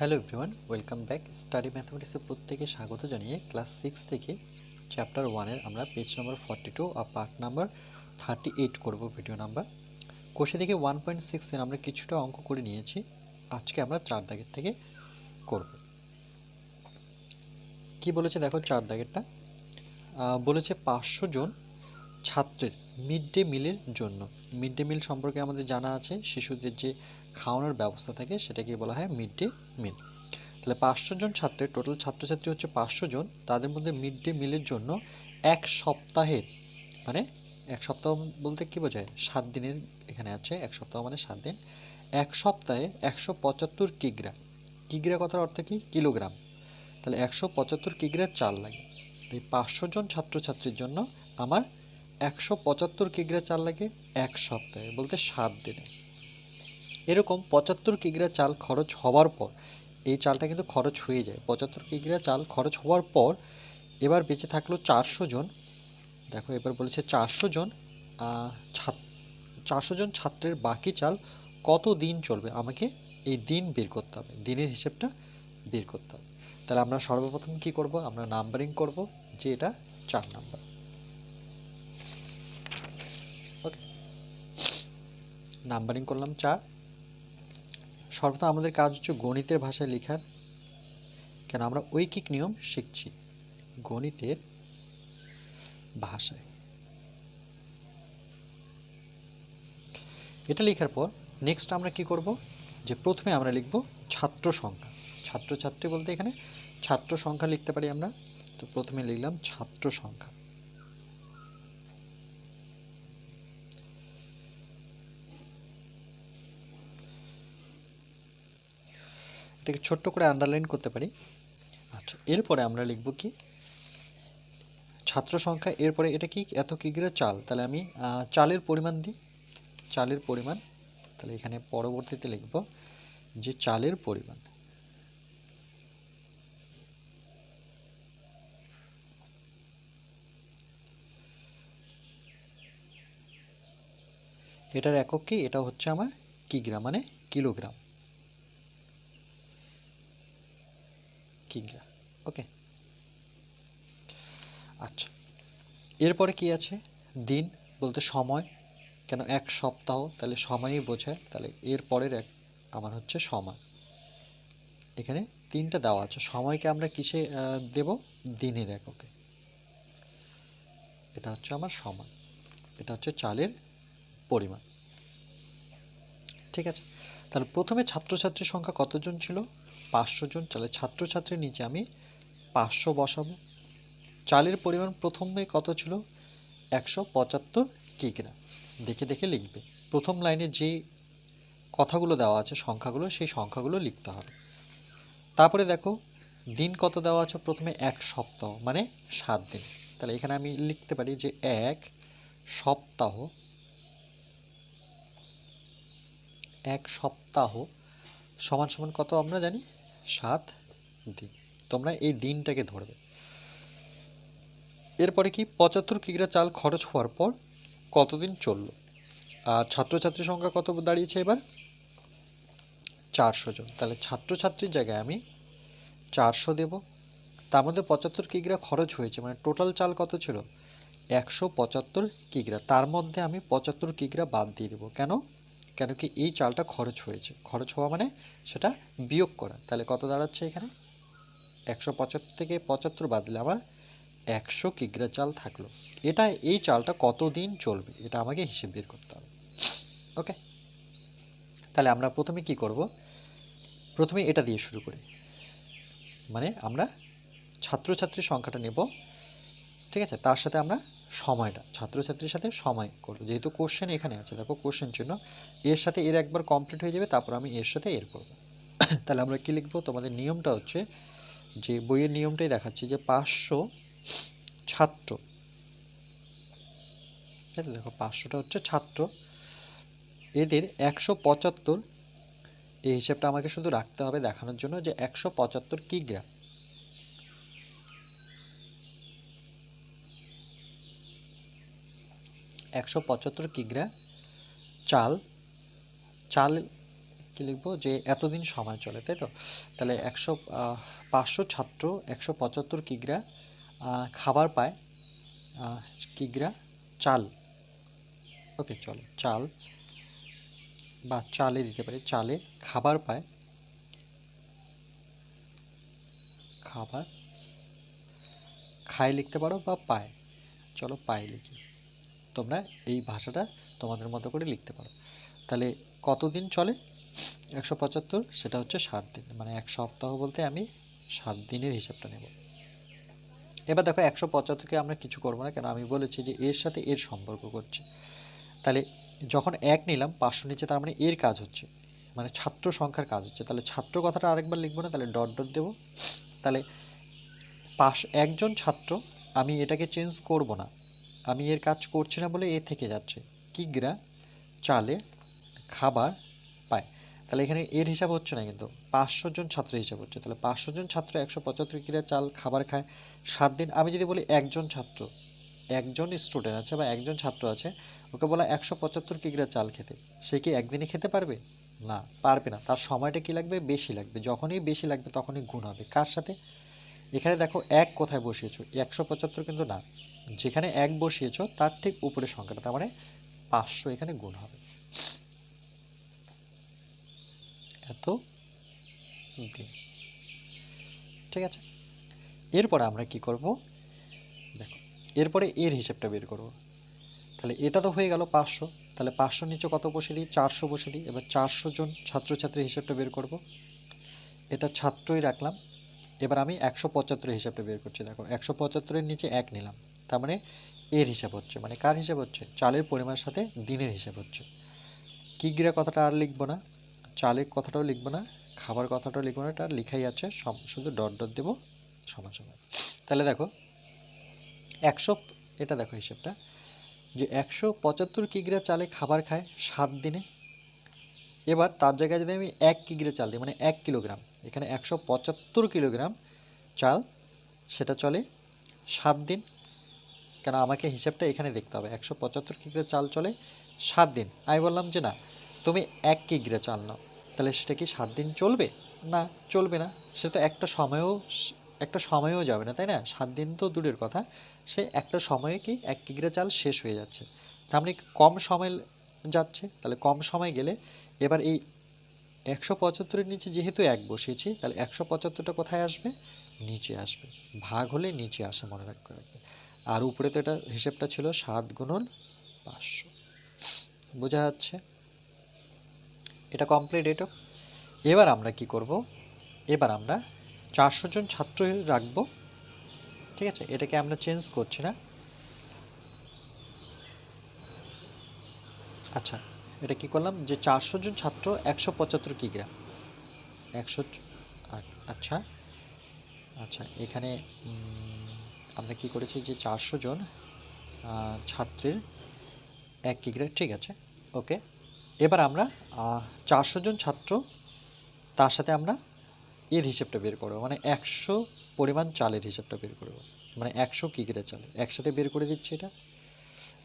Hello everyone, welcome back. Study ম্যাথমেটিক্সের প্রত্যেকে স্বাগত জানিয়ে ক্লাস 6 থেকে চ্যাপ্টার 1-এর আমরা পেজ নম্বর 42 আর পার্ট নাম্বার 38 করব ভিডিও নাম্বার। কোষে থেকে 1.6-এর আমরা কিছুটা অঙ্ক করে নিয়েছি। আজকে আমরা 4 দাগের থেকে করব। কি বলেছে দেখো 4 দাগেরটা, বলেছে 500 জন ছাত্রের মিড ডে মিলের জন্য। মিড ডে মিল সম্পর্কে আমাদের জানা আছে, শিশুদের যে খাওয়ানোর ব্যবস্থা থাকে সেটাকে বলা হয় মিড ডে মিল। তাহলে 500 জন ছাত্রের টোটাল ছাত্রছাত্রী হচ্ছে 500 জন, তাদের মধ্যে মিড ডে মিলের জন্য এক সপ্তাহের মানে এক সপ্তাহ বলতে কি বোঝায় 7 দিনের এখানে আছে, এক সপ্তাহ মানে 7 দিন। এক সপ্তাহে 175 কিগ্রা, কিগ্রা কথার অর্থ কি কিলোগ্রাম, তাহলে 175 কিগ্রা চাল লাগে। এই 500 জন ছাত্রছাত্রীর জন্য আমার 175 কিগ্রা চাল লাগে এক সপ্তাহে বলতে 7 দিনে। এরকম 75 কিগ্রা চাল খরচ হওয়ার পর, এই চালটা কিন্তু খরচ হয়ে যায়, 75 কিগ্রা চাল খরচ হওয়ার পর এবার বেঁচে থাকলো 400 জন। দেখো এবার বলেছে 400 জন 400 জন ছাত্রের বাকি চাল কত দিন চলবে, আমাকে এই দিন বের করতে হবে, দিনের হিসেবটা বের করতে হবে। তাহলে আমরা সর্বপ্রথম কি করব, আমরা নাম্বারিং করব যে এটা 4 নাম্বার। ওকে, নাম্বারিং করলাম 4। সর্বপ্রথম আমাদের কাজ হচ্ছে গণিতের ভাষায় লেখার, কেন আমরা ঐকিক নিয়ম শিখছি গণিতের ভাষায়। এটা লেখার পর নেক্সট আমরা কি করব, যে প্রথমে আমরা লিখব ছাত্র সংখ্যা। ছাত্রছাত্রী বলতে এখানে ছাত্র সংখ্যা লিখতে পারি আমরা, তো প্রথমে লিখলাম ছাত্র সংখ্যা। এটাকে ছোট্ট করে আন্ডারলাইন করতে পারি। আচ্ছা, এরপরে আমরা লিখব কি ছাত্র সংখ্যা, এরপরে এটা কি এত কিগ্রা চাল, তাহলে আমি চালের পরিমাণ দিই, চালের পরিমাণ। তাহলে এখানে পরবর্তীতে লিখব যে চালের পরিমাণ। এটার একক কি, এটা হচ্ছে আমার কিগ্রা মানে কিলোগ্রাম, কিগ্রা। ওকে, আচ্ছা এরপরে কি আছে, দিন বলতে সময়, কেন এক সপ্তাহ তাহলে সময়ই বোঝায়, তাহলে এর পরের এক আমার হচ্ছে সময়। এখানে 3টা দেওয়া আছে, সময়কে আমরা কিসে দেব, দিনের এককে। এটা হচ্ছে আমার সময়, এটা হচ্ছে চালের পরিমাণ। ঠিক আছে, তাহলে প্রথমে ছাত্রছাত্রীর সংখ্যা কতজন ছিল, 500 জন। তাহলে ছাত্রছাত্রীর নিচে আমি 500 বসাবো। চালের পরিমাণ প্রথমে কত ছিল, 175 কিগ্রা। দেখে দেখে লিখবে, প্রথম লাইনে যে কথাগুলো দেওয়া আছে সংখ্যাগুলো, সেই সংখ্যাগুলো লিখতে হবে। তারপরে দেখো দিন কত দেওয়া আছে, প্রথমে এক সপ্তাহ মানে 7 দিন। তাহলে এখানে আমি লিখতে পারি যে এক সপ্তাহ, এক সপ্তাহ সমান সমান কত আমরা জানি 7 দিন। তোমরা এই দিনটাকে ধরবে। এরপরে কি 75 কিগ্রা চাল খরচ হওয়ার পর কতদিন চলল, আর ছাত্রছাত্রীর সংখ্যা কত দাঁড়িয়েছে এবার 400 জন। তাহলে ছাত্রছাত্রীর জায়গায় আমি 400 দেব। তার মধ্যে 75 কিগ্রা খরচ হয়েছে, মানে টোটাল চাল কত ছিল 175 কিগ্রা, তার মধ্যে আমি 75 কিগ্রা বাদ দিয়ে দেবো। কেন, কেন কি এই চালটা খরচ হয়েছে, খরচ হওয়া মানে সেটা বিয়োগ করা। তাহলে কত দাঁড়াচ্ছে এখানে 175 থেকে 75 বাদ দিলে আমার 100 কিগ্রা চাল থাকলো। এটা এই চালটা কতদিন চলবে এটা আমাকে হিসেব বের করতে হবে। ওকে, তাহলে আমরা প্রথমে কি করব, প্রথমে এটা দিয়ে শুরু করি, মানে আমরা ছাত্রছাত্রীর সংখ্যাটা নেব। ঠিক আছে, তার সাথে আমরা সময়টা ছাত্রছাত্রীর সাথে সময় করব, যেহেতু কোশ্চেন এখানে আছে, দেখো কোশ্চেন চিহ্ন, এর সাথে এর একবার কমপ্লিট হয়ে যাবে, তারপর আমি এর সাথে এর করব। তাহলে আমরা কি লিখব, তোমাদের নিয়মটা হচ্ছে যে বইয়ের নিয়মটাই দেখাচ্ছি, যে 500 ছাত্র, দেখো 500টা হচ্ছে ছাত্র, এদের 175, এই হিসাবটা আমাকে শুধু রাখতে হবে দেখানোর জন্য, যে 175 কিগ্রা, 175 কিগ্রা চাল, চাল কি লিখবো যে এতদিন সময় চলে, তাই তো? তাহলে 500 ছাত্র 175 কিগ্রা খাবার পায়, কিগ্রা চাল, ওকে চলো চাল বা চালে দিতে পারি, চালে খাবার পায়, খাবার খায় লিখতে পারো বা পায়, চলো পায় লিখি, তোমরা এই ভাষাটা তোমাদের মতো করে লিখতে পারো। তাহলে কতদিন চলে 175, সেটা হচ্ছে 7 দিন, মানে 1 সপ্তাহ বলতে আমি 7 দিনের হিসাবটা নেব। এবার দেখো 175কে আমরা কিছু করবো না, কেন আমি বলেছি যে এর সাথে এর সম্পর্ক করছি। তাহলে যখন 1 নিলাম 500 নিচে, তার মানে এর কাজ হচ্ছে, মানে ছাত্র সংখ্যার কাজ হচ্ছে। তাহলে ছাত্র কথাটা আরেকবার লিখবো না, তাহলে ডট ডট দেবো। তাহলে একজন ছাত্র, আমি এটাকে চেঞ্জ করব না, আমি এর কাজ করছি না বলে এ থেকে যাচ্ছে, কিগ্রা চালে খাবার পায়। তাহলে এখানে এর হিসাব হচ্ছে না, কিন্তু 500 জন ছাত্রের হিসাব হচ্ছে। তাহলে 500 জন ছাত্র 175 কিগ্রা চাল খাবার খায় 7 দিন। আমি যদি বলি একজন ছাত্র, একজন স্টুডেন্ট আছে বা একজন ছাত্র আছে, ওকে বলা 175 কিগ্রা চাল খেতে, সে কি একদিনে খেতে পারবে? না, পারবে না। তার সময়টা কি লাগবে? বেশি লাগবে। যখনই বেশি লাগবে তখনই গুণ হবে কার সাথে? এখানে দেখো 1 কোথায় বসিয়েছো, 175 কিন্তু না, যেখানে 1 বসিয়েছো তার ঠিক উপরের সংখ্যাটা, তার মানে 500 এখানে গুণ হবে, এত দিন। ঠিক আছে, এরপরে আমরা কি করব দেখো, এরপরে এর হিসেবটা বের করব। তাহলে এটা তো হয়ে গেল 500, তাহলে 500 নিচে কত বসে দিই? 400 বসে দিই। এবার 400 জন ছাত্রছাত্রীর হিসেবটা বের করব, এটা ছাত্রই রাখলাম। এবার আমি 175 হিসাবটা বের করছি। দেখো 175-এর নিচে 1 নিলাম, তার মানে এর হিসাব হচ্ছে, মানে কার হিসাব হচ্ছে? চালের পরিমাণের সাথে দিনের হিসাব হচ্ছে। কিগ্রা কথাটা আর লিখবো না, চালের কথাটাও লিখবো না, খাবার কথাটাও লিখবো না, এটা লিখাই আছে, শুধু ডট ডট দেবো সমান সমান। তাহলে দেখো 100, এটা দেখো হিসেবটা যে 175 কিগ্রা চালে খাবার খায় 7 দিনে। এবার তার জায়গায় যদি আমি 1 কিগ্রা চাল দিই, মানে 1 কিলোগ্রাম, এখানে 175 কিলোগ্রাম চাল, সেটা চলে 7 দিন। কেন আমাকে হিসাবটা এখানে দেখতে হবে, 175 কিগ্রা চাল চলে 7 দিন। আমি বললাম যে না, তুমি 1 কিগ্রা চাল নাও, তাহলে সেটা কি 7 দিন চলবে? না, চলবে না। সে তো একটা সময়ও যাবে না, তাই না? 7 দিন তো দূরের কথা, সে একটা সময়ে কি 1 কিগ্রা চাল শেষ হয়ে যাচ্ছে, তার মানে কম সময় যাচ্ছে। তাহলে কম সময় গেলে এবার এই 175-এর নিচে যেহেতু 1 বসিয়েছি, তাহলে 175টা কোথায় আসবে? নিচে আসবে। ভাগ হলে নিচে আসে, মনে রাখতে রাখবে। আর উপরে তো এটা হিসেবটা ছিল 7 গুণন 500, বোঝা যাচ্ছে? এটা কমপ্লিট। এটা এবার আমরা কি করব, এবার আমরা 400 জন ছাত্র রাখবো। ঠিক আছে, এটাকে আমরা চেঞ্জ করছি না। আচ্ছা, এটা কি করলাম যে 400 জন ছাত্র 175 কিগ্রা 100, আচ্ছা আচ্ছা, এখানে আমরা কি করেছি যে 400 জন ছাত্রের 1 কিগ্রা, ঠিক আছে, ওকে। এবার আমরা 400 জন ছাত্র, তার সাথে আমরা এর হিসেবটা বের করবো, মানে 100 পরিমাণ চালের হিসেবটা বের করবো, মানে 100 কিগ্রা চাল একসাথে বের করে দিচ্ছি। এটা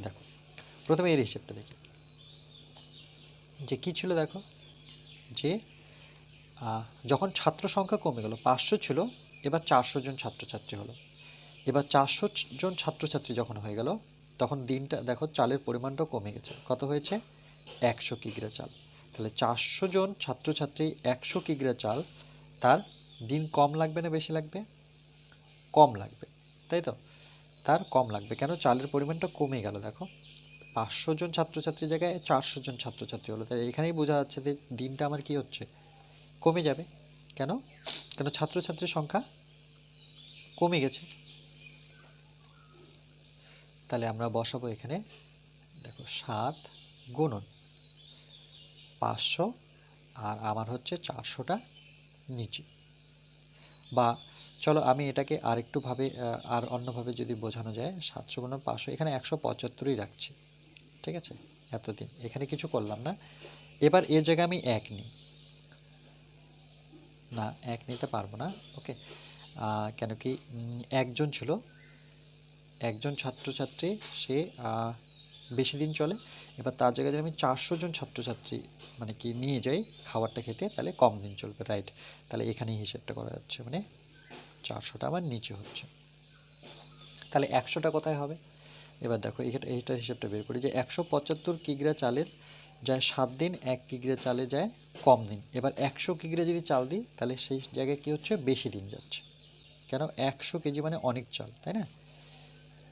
দেখো, প্রথমে এর হিসেবটা দেখি যে কী ছিল। দেখো যে যখন ছাত্র সংখ্যা কমে গেল, 500 ছিল, এবার 400 জন ছাত্রছাত্রী হলো। এবার 400 জন ছাত্রছাত্রী যখন হয়ে গেল, তখন দিনটা দেখো চালের পরিমাণটাও কমে গেছে, কত হয়েছে? 100 কিগ্রা চাল। তাহলে 400 জন ছাত্রছাত্রী 100 কিগ্রা চাল, তার দিন কম লাগবে না বেশি লাগবে? কম লাগবে, তাই তো? তার কম লাগবে, কেন? চালের পরিমাণটা কমে গেল। দেখো 500 জন ছাত্রছাত্রীর জায়গায় 400 জন ছাত্রছাত্রী হলো, তাই এখানেই বোঝা যাচ্ছে যে দিনটা আমার কি হচ্ছে? কমে যাবে। কেন? কেন ছাত্রছাত্রীর সংখ্যা কমে গেছে। তাহলে আমরা বসাবো এখানে, দেখো 7 গুণন 500, আর আমার হচ্ছে 400টা নিচে। বা চলো আমি এটাকে আরেকটুভাবে আর অন্যভাবে যদি বোঝানো যায়, 700 গুণন 500, এখানে 175ই রাখছি। ঠিক আছে, এতদিন এখানে কিছু করলাম না। এবার এর জায়গায় আমি 1 নিই, না 1 নিতে পারবো না, ওকে। কেন কি একজন ছিল, একজন ছাত্রছাত্রী, সে বেশি দিন চলে। এবার তার জায়গায় যদি আমি 400 জন ছাত্রছাত্রী মানে কি নিয়ে যাই খাবারটা খেতে, তাহলে কম দিন চলবে, রাইট। তাহলে এখানেই হিসেবটা করা যাচ্ছে, মানে 400টা আমার নিচে হচ্ছে। তাহলে 100টা কোথায় হবে? এবার দেখো এইটার হিসেবটা বের করি যে 175 কিগ্রা চালের যায় 7 দিন, 1 কিগ্রা চালে যায় কম দিন। এবার 100 কিগ্রা যদি চাল দিই তাহলে সেই জায়গায় কী হচ্ছে, বেশি দিন যাচ্ছে। কেন? 100 কেজি মানে অনেক চাল, তাই না?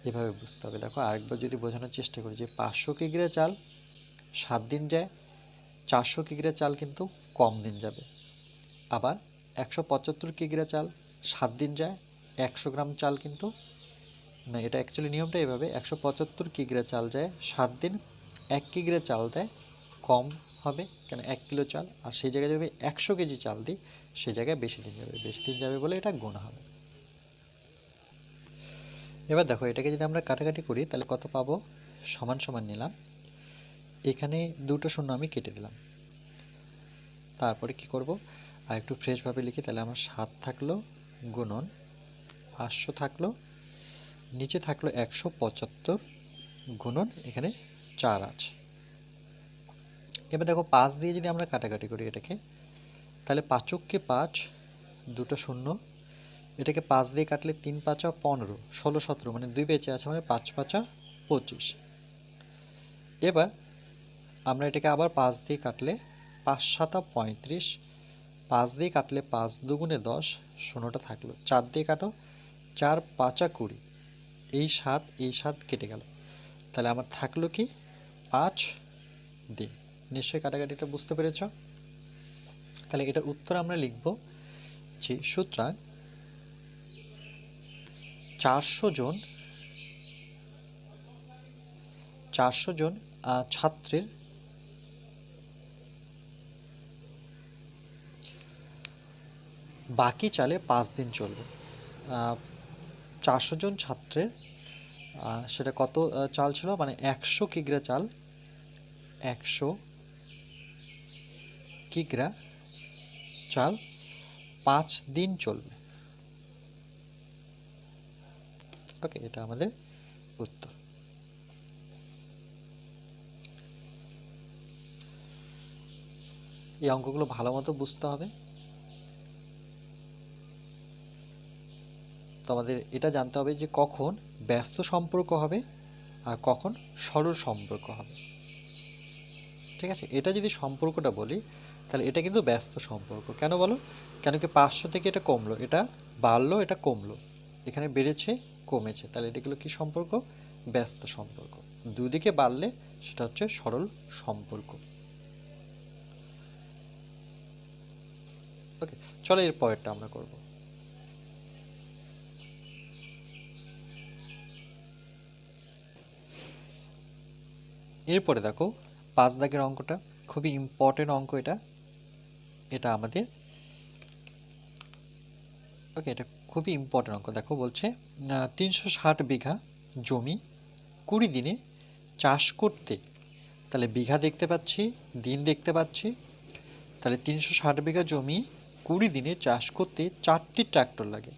এভাবে বুঝতে হবে। দেখো আরেকবার যদি বোঝানোর চেষ্টা করি যে 500 কিগ্রা চাল 7 দিন যায়, 400 কিগ্রা চাল কিন্তু কম দিন যাবে। আবার 175 কিগ্রা চাল 7 দিন যায়, 100 গ্রাম চাল কিন্তু না, এটা অ্যাকচুয়ালি নিয়মটা এভাবে, 175 কিগ্রা চাল যায় 7 দিন, 1 কিগ্রা চাল দেয় কম হবে, কেন 1 কিলো চাল। আর সেই জায়গায় যদি 100 কেজি চাল দিই সেই জায়গায় বেশি দিন যাবে, বেশি দিন যাবে বলে এটা গুণ হবে। এবার দেখো এটাকে যদি আমরা কাটাকাটি করি তাহলে কত পাবো, সমান সমান নিলাম, এখানে দুটো শূন্য আমি কেটে দিলাম। তারপরে কি করব, আর একটু ফ্রেশভাবে লিখি, তাহলে আমার 7 থাকলো গুণন 500 থাকলো, নিচে থাকলো 175 গুণন এখানে 4 আছে। এবার দেখো 5 দিয়ে যদি আমরা কাটাকাটি করি এটাকে, তাহলে 5 5, দুটো শূন্য, এটাকে 5 দিয়ে কাটলে 3 5 15, 16 17 মানে 2 বেঁচে আছে, মানে 5 5 25। এবার আমরা এটাকে আবার 5 দিয়ে কাটলে 5 7 35, 5 দিয়ে কাটলে 5 দুগুণে 10, শূন্যটা থাকলো। 4 দিয়ে কাটো, 4 5 20, এই 7 কেটে গেল, তাহলে আমার থাকলো কি 5 দিন। নিশ্চয়ই কাটাকাটিটা বুঝতে পেরেছ? তাহলে এটার উত্তর আমরা লিখব যে সুতরাং 400 জন ছাত্রের বাকি চালে 5 দিন চলবে। 400 জন ছাত্রের সেটা কত চাল ছিল, মানে 100 কিগ্রা চাল, 100 কিগ্রা চাল 5 দিন চলবে। ওকে, এটা আমাদের উত্তর। এই অঙ্কগুলো ভালো মতো বুঝতে হবে। তোমাদের এটা জানতে হবে যে কখন ব্যস্ত সম্পর্ক হবে আর কখন সরল সম্পর্ক হবে। ঠিক আছে, এটা যদি সম্পর্কটা বলি তাহলে এটা কিন্তু ব্যস্ত সম্পর্ক। কেন বলো? কেন কি 500 থেকে এটা কমলো, এটা বাড়লো, এটা কমলো, এখানে বেড়েছে কমেছে, তাহলে এটাগুলো কি সম্পর্ক? ব্যস্ত সম্পর্ক। দুদিকে বাড়লে সেটা হচ্ছে সরল সম্পর্ক। ওকে, চলো এর পরেরটা আমরা করব। এরপরে দেখো 5 দাগের অঙ্কটা খুবই ইম্পর্টেন্ট অঙ্ক। এটা আমাদের ওকে, এটা খুবই ইম্পর্টেন্ট অঙ্ক। দেখো বলছে 360 বিঘা জমি 20 দিনে চাষ করতে, তাহলে বিঘা দেখতে পাচ্ছি, দিন দেখতে পাচ্ছি, তাহলে 360 বিঘা জমি 20 দিনে চাষ করতে 4টি ট্রাক্টর লাগে।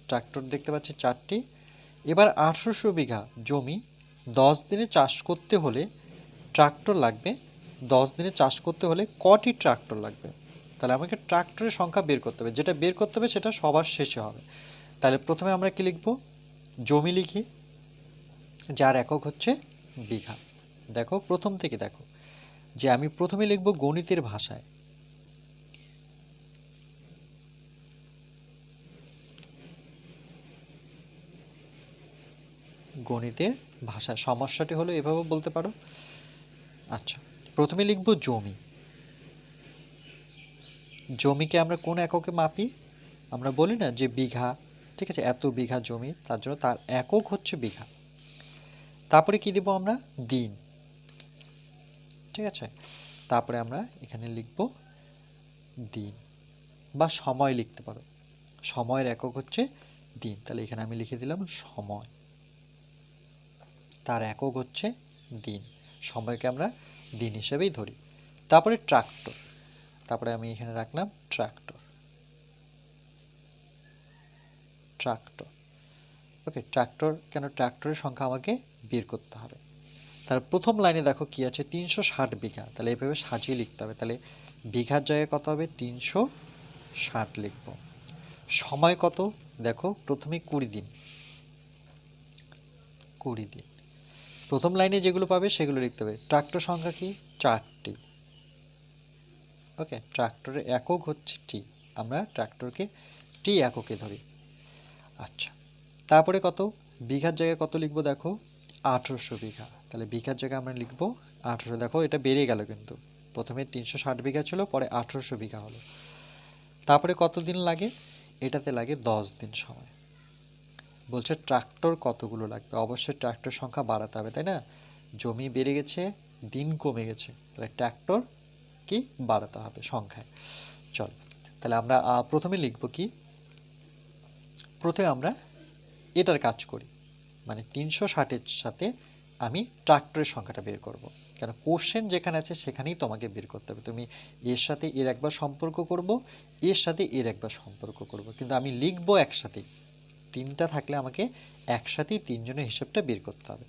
ট্রাক্টর দেখতে পাচ্ছি 4টি। এবার 1800 বিঘা জমি 10 দিনে চাষ করতে হলে ট্রাক্টর লাগবে, 10 দিনে চাষ করতে হলে কটি ট্রাক্টর লাগবে? তাহলে আমাকে ট্রাক্টরের সংখ্যা বের করতে হবে, যেটা বের করতে হবে সেটা সবার শেষে হবে। তাহলে প্রথমে আমরা কি লিখব, জমি লিখি, যার একক হচ্ছে বিঘা। দেখো প্রথম থেকে দেখো যে আমি প্রথমে লিখব গণিতের ভাষায়, গণিতের ভাষা। সমস্যাটি হলো এভাবে বলতে পারো। আচ্ছা, প্রথমে লিখব জমি। জমিকে আমরা কোন এককে মাপি? আমরা বলি না যে বিঘা। ঠিক আছে, এত বিঘা জমি, তার জন্য তার একক হচ্ছে বিঘা। তারপরে কি দেব আমরা? দিন। ঠিক আছে, তারপরে আমরা এখানে লিখব দিন বা সময় লিখতে পারো। সময়ের একক হচ্ছে দিন, তাহলে এখানে আমি লিখে দিলাম সময়, তার একক হচ্ছে দিন। সময়কে আমরা দিন হিসেবেই ধরি। তারপরে ট্রাক্টর, তারপরে আমি এখানে রাখলাম ট্রাক্টর। ট্রাক্টর ওকে, ট্রাক্টর কেন? ট্রাক্টরের সংখ্যা আমাকে বের করতে হবে। তার প্রথম লাইনে দেখো কি আছে 360 বিঘা, তাহলে এভাবে সাজিয়ে লিখতে হবে। তাহলে বিঘার জায়গায় কত হবে 360 লিখব। সময় কত দেখো প্রথমে 20 দিন, 20 দিন। প্রথম লাইনে যেগুলো পাবে সেগুলো লিখতে হবে। ট্রাক্টর সংখ্যা কি 4টি। ওকে, ট্রাক্টরের একক হচ্ছে টি, আমরা ট্রাক্টরকে টি এককে ধরি। আচ্ছা, তারপরে কত বিঘার জায়গায় কত লিখবো দেখো 1800 বিঘা, তাহলে বিঘার জায়গায় আমরা লিখবো 1800। দেখো এটা বেড়ে গেল, কিন্তু প্রথমে 360 বিঘা ছিল, পরে 1800 বিঘা হলো। তারপরে কত দিন লাগে, এটাতে লাগে 10 দিন সময়। বলছে ট্রাক্টর কতগুলো লাগবে, অবশ্যই ট্রাক্টর সংখ্যা বাড়াতে হবে, তাই না? জমি বেড়ে গেছে, দিন কমে গেছে, তাহলে ট্রাক্টর কি বাড়াতে হবে সংখ্যায়। চল, তাহলে আমরা প্রথমে লিখব কি, প্রথমে আমরা এটার কাজ করি, মানে 360-এর সাথে আমি ট্রাক্টরের সংখ্যাটা বের করব। কেন কোশ্চেন যেখানে আছে সেখানেই তোমাকে বের করতে হবে। তুমি এর সাথে এর একবার সম্পর্ক করব, এর সাথে এর একবার সম্পর্ক করব, কিন্তু আমি লিখবো একসাথেই। 3টা থাকলে আমাকে একসাথেই 3 জনের হিসাবটা বের করতে হবে।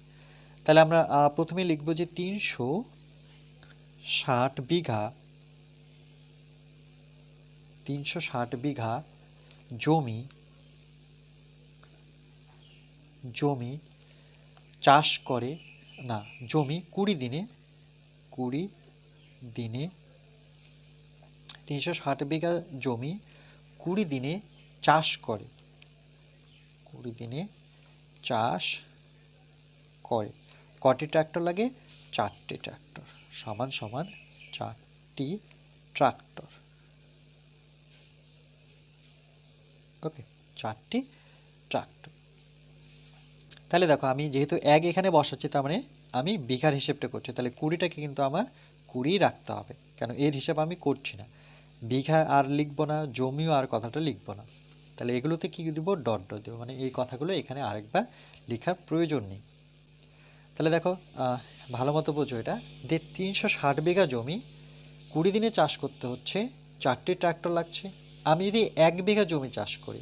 তাহলে আমরা প্রথমে লিখব যে 360 বিঘা, 360 বিঘা জমি চাষ করে, না, জমি 20 দিনে 360 বিঘা জমি 20 দিনে চাষ করে, 20 দিনে চাষ করে। কটি ট্রাক্টর লাগে, 4টি ট্রাক্টর, সমান সমান 4টি ট্রাক্টর। ওকে, 4টি ট্রাক্টর। তাহলে দেখো আমি যেহেতু এক এখানে বসাচ্ছি, তার মানে আমি বিঘার হিসেবটা করছি, তাহলে 20টাকে কিন্তু আমার 20 রাখতে হবে, কেন এর হিসাব আমি করছি না। বিঘা আর লিখবো না, জমিও আর কথাটা লিখবো না, তাহলে এগুলোতে কি দিব, ডট ডট দেবো, মানে এই কথাগুলো এখানে আরেকবার লেখার প্রয়োজন নেই। তাহলে দেখো ভালো মতো বোঝো, এটা যে 360 বিঘা জমি 20 দিনে চাষ করতে হচ্ছে, 4টি ট্রাক্টর লাগছে। আমি যদি 1 বিঘা জমি চাষ করি,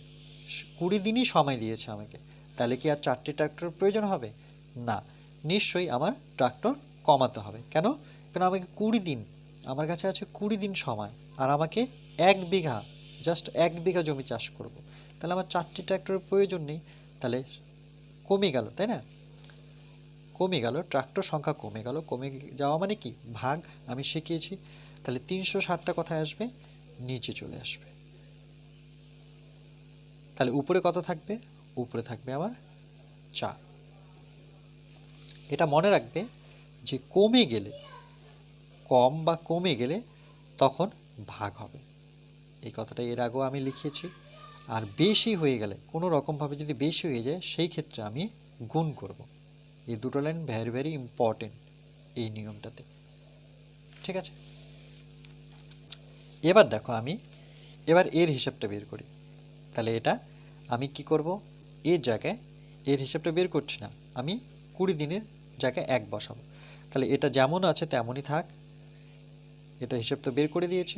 20 দিনই সময় দিয়েছে আমাকে, তাহলে কি আর 4টি ট্রাক্টর প্রয়োজন হবে না? নিশ্চয়ই আমার ট্রাক্টর কমাতে হবে। কেন? কেন আমাকে 20 দিন, আমার কাছে আছে 20 দিন সময়, আর আমাকে 1 বিঘা, জাস্ট 1 বিঘা জমি চাষ করব, তাহলে আমার 4টি ট্রাক্টরের প্রয়োজন নেই, তাহলে কমে গেল, তাই না? কমে গেল, ট্রাক্টর সংখ্যা কমে গেল। কমে যাওয়া মানে কি, ভাগ, আমি শিখিয়েছি। তাহলে 360টা কোথায় আসবে, নিচে চলে আসবে। তাহলে উপরে কত থাকবে, উপরে থাকবে আমার 4। এটা মনে রাখবে যে কমে গেলে, কম বা কমে গেলে তখন ভাগ হবে, এই কথাটা এর আগেও আমি লিখিয়েছি। আর বেশি হয়ে গেলে, কোনো রকমভাবে যদি বেশি হয়ে যায়, সেই ক্ষেত্রে আমি গুণ করব। এই দুটো লাইন ভেরি ভেরি ইম্পর্টেন্ট এই নিয়মটাতে, ঠিক আছে? এবার দেখো আমি এবার এর হিসাবটা বের করি। তাহলে এটা আমি কি করব, এর জায়গায় এর হিসাবটা বের করছি না, আমি 20 দিনের জায়গায় 1 বসাবো। তাহলে এটা যেমন আছে তেমনই থাক, এটা হিসাব তো বের করে দিয়েছি।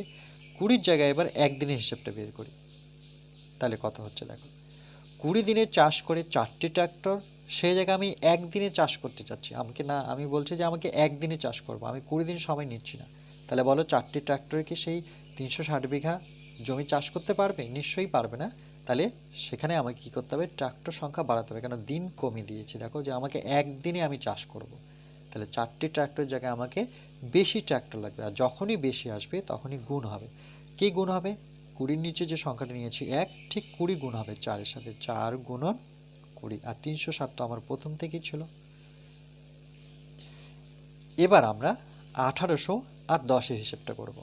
20-র জায়গায় এবার 1 দিনের হিসাবটা বের করি। তাহলে কত হচ্ছে দেখো, 20 দিনে চাষ করে 4টি ট্রাক্টর, সেই জায়গায় আমি 1 দিনে চাষ করতে চাচ্ছি, আমাকে না, আমি বলছি যে আমাকে 1 দিনে চাষ করব, আমি 20 দিন সময় নিচ্ছি না। তাহলে বলো 4টি ট্রাক্টরে কি সেই 360 বিঘা জমি চাষ করতে পারবে? নিশ্চয়ই পারবে না। তাহলে সেখানে আমাকে কী করতে হবে, ট্রাক্টর সংখ্যা বাড়াতে হবে, কেন দিন কমে দিয়েছি। দেখো যে আমাকে 1 দিনে আমি চাষ করব, তাহলে 4টি ট্রাক্টরের জায়গায় আমাকে বেশি ট্রাক্টর লাগবে, আর যখনই বেশি আসবে তখনই গুণ হবে। কী গুণ হবে, 20-র নিচে যে সংখ্যাটা নিয়েছি 1, ঠিক 20 গুণ হবে 4-এর সাথে, 4 গুণন 20, আর 360 তো আমার প্রথম থেকেই ছিল। এবার আমরা 1800 আর 10-এর হিসেবটা করব।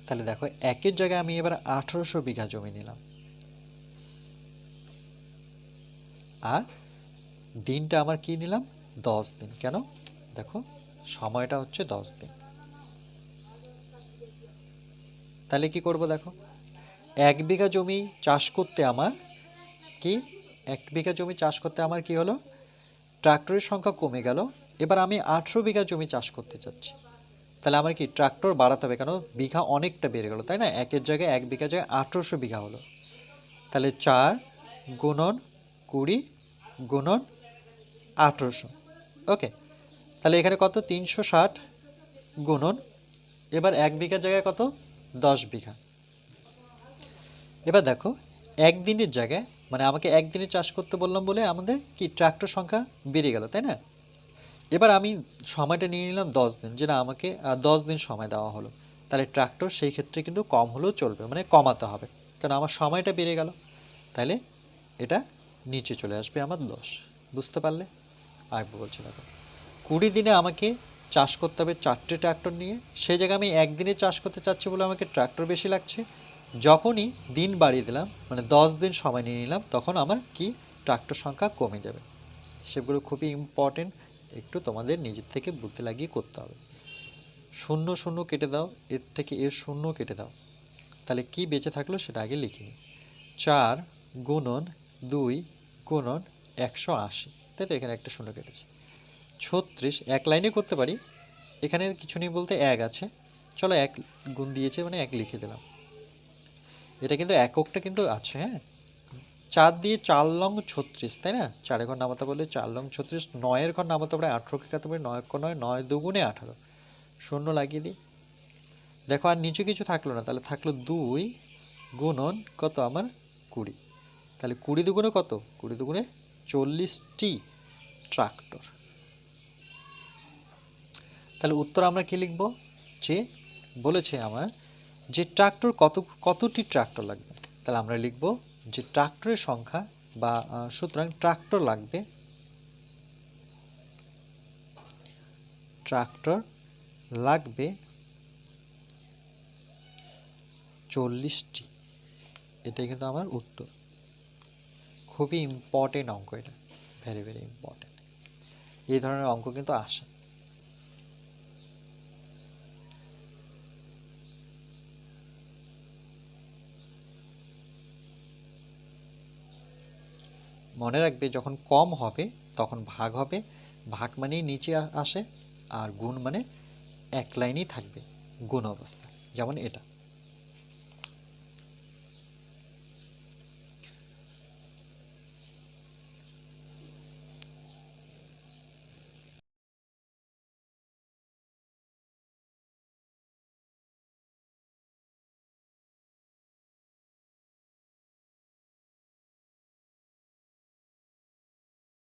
তাহলে দেখো 1-এর জায়গায় আমি এবার 1800 বিঘা জমি নিলাম, আর দিনটা আমার কি নিলাম, 10 দিন। কেন? দেখো সময়টা হচ্ছে 10 দিন। তাহলে কি করব, দেখো 1 বিঘা জমি চাষ করতে আমার কি, 1 বিঘা জমি চাষ করতে আমার কি হলো, ট্রাক্টরের সংখ্যা কমে গেল। এবার আমি 18 বিঘা জমি চাষ করতে চাচ্ছি, তাহলে আমার কি ট্রাক্টর বাড়াতে হবে, কেন বিঘা অনেকটা বেড়ে গেল, তাই না? 1-এর জায়গায় 1 বিঘা জায়গায় 1800 বিঘা হলো। তাহলে 4 গুণন 20 গুণন 1800। ওকে, তাহলে এখানে কত 360 গুণন, এবার 1 বিঘার জায়গায় কত 10 বিঘা। এবার দেখো একদিনের জায়গায় মানে আমাকে একদিনে চাষ করতে বললাম বলে আমাদের কি ট্রাক্টর সংখ্যা বেড়ে গেল, তাই না? এবার আমি সময়টা নিয়ে নিলাম 10 দিন, যে না আমাকে 10 দিন সময় দেওয়া হলো, তাহলে ট্রাক্টর সেই ক্ষেত্রে কিন্তু কম হলেও চলবে, মানে কমাতে হবে, কারণ আমার সময়টা বেড়ে গেল। তাহলে এটা নিচে চলে আসবে আমার 10। বুঝতে পারলে? আরেকবার বলছি দেখো, 20 দিনে আমাকে চাষ করতে হবে 4টে ট্রাক্টর নিয়ে, সেই জায়গায় আমি একদিনে চাষ করতে চাচ্ছি বলে আমাকে ট্রাক্টর বেশি লাগছে। যখনই দিন বাড়িয়ে দিলাম মানে 10 দিন সময় নিয়ে নিলাম, তখন আমার কি ট্রাক্টর সংখ্যা কমে যাবে। সেগুলো খুবই ইম্পর্টেন্ট, একটু তোমাদের নিজের থেকে বুদ্ধি লাগিয়ে করতে হবে। শূন্য শূন্য কেটে দাও, এর থেকে এর শূন্য কেটে দাও, তাহলে কি বেঁচে থাকলো সেটা আগে লিখে নিই। 4 গুণন 2 গুণন 180, তাই তো? এখানে একটা শূন্য কেটেছে। 36 এক লাইনে করতে পারি, এখানে কিছু নেই বলতে 1 আছে, চলো 1 গুণ দিয়েছে মানে 1 লিখে দিলাম। এটা কিন্তু এককটা কিন্তু আছে, হ্যাঁ। 4 দিয়ে 4 লং 36, তাই না? 4 ঘর নামাতে বললে 4 লং 36, 9 ঘর নামাতে পারে 18 কে কাটতে পারি 9 9 9 দুগুণে 18, শূন্য লাগিয়ে দিই। দেখো আর নিচে কিছু থাকলো না, তাহলে থাকলো 2 গুণন কত আমার 20, তাহলে 20 দুগুণে কত? 20 দুগুণে 40টি ট্রাক্টর। তাহলে উত্তর আমরা কি লিখব? যে বলেছে আমার যে ট্রাক্টর কতটি ট্রাক্টর লাগবে, তাহলে আমরা লিখব যে ট্রাক্টরের সংখ্যা বা সুতরাং ট্রাক্টর লাগবে 40টি। এটাই কিন্তু আমার উত্তর। খুবই ইম্পর্টেন্ট অঙ্ক এটা, ভেরি ভেরি ইম্পর্টেন্ট। এই ধরনের অঙ্ক কিন্তু আসে। মনে রাখবে যখন কম হবে তখন ভাগ হবে, ভাগ মানেই নিচে আসে, আর গুণ মানে এক লাইনেই থাকবে গুণ অবস্থা, যেমন এটা।